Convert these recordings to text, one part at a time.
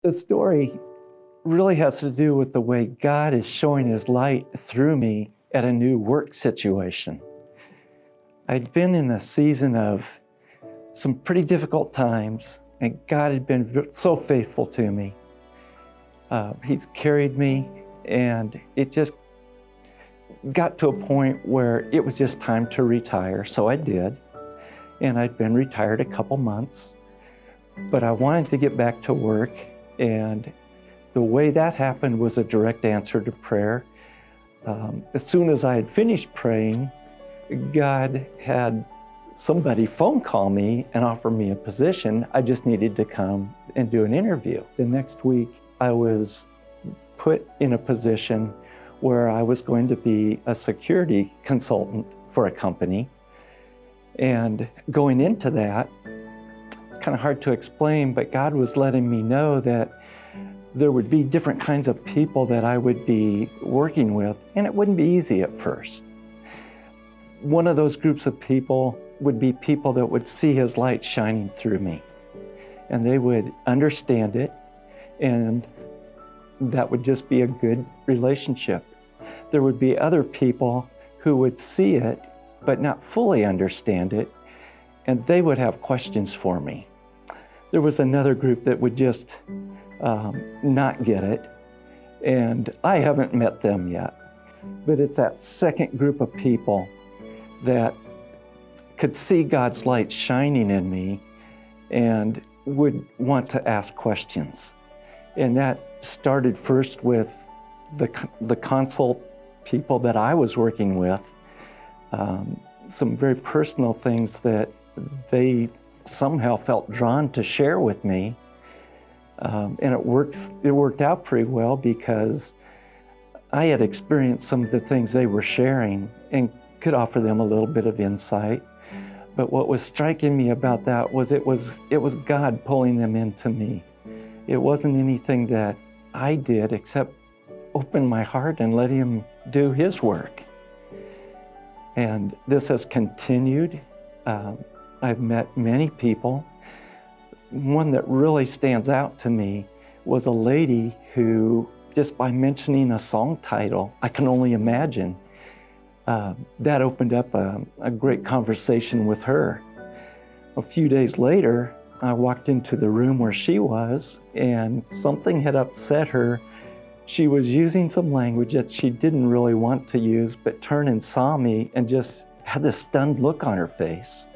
The story really has to do with the way God is showing His light through me at a new work situation. I'd been in a season of some pretty difficult times, and God had been so faithful to me. He's carried me, and it just got to a point where it was just time to retire, so I did. And I'd been retired a couple months, but I wanted to get back to work, and the way that happened was a direct answer to prayer. As soon as I had finished praying, God had somebody phone call me and offer me a position. I just needed to come and do an interview. The next week, I was put in a position where I was going to be a security consultant for a company. And going into that, it's kind of hard to explain, but God was letting me know that there would be different kinds of people that I would be working with, and it wouldn't be easy at first. One of those groups of people would be people that would see His light shining through me, and they would understand it, and that would just be a good relationship. There would be other people who would see it, but not fully understand it, and they would have questions for me. There was another group that would just not get it, and I haven't met them yet. But it's that second group of people that could see God's light shining in me and would want to ask questions. And that started first with the consult people that I was working with, some very personal things that they somehow felt drawn to share with me. And it worked out pretty well because I had experienced some of the things they were sharing and could offer them a little bit of insight. But what was striking me about that was it was God pulling them into me. It wasn't anything that I did except open my heart and let Him do His work. And this has continued. I've met many people. One that really stands out to me was a lady who, just by mentioning a song title, I Can Only Imagine, that opened up a great conversation with her. A few days later, I walked into the room where she was, and something had upset her. She was using some language that she didn't really want to use, but turned and saw me and just had this stunned look on her face.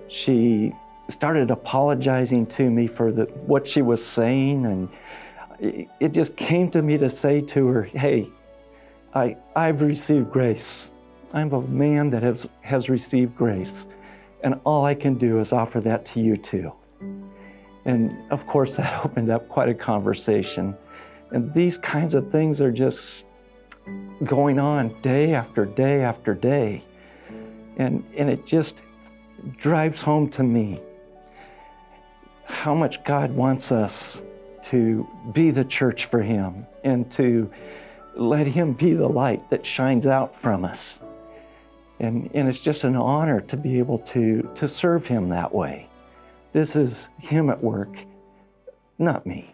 She started apologizing to me for what she was saying, and it just came to me to say to her, hey, I've received grace. I'm a man that has received grace, and all I can do is offer that to you too. And of course, that opened up quite a conversation. And these kinds of things are just going on day after day after day. And it just drives home to me how much God wants us to be the church for Him and to let Him be the light that shines out from us. And it's just an honor to be able to serve Him that way. This is Him at work, not me.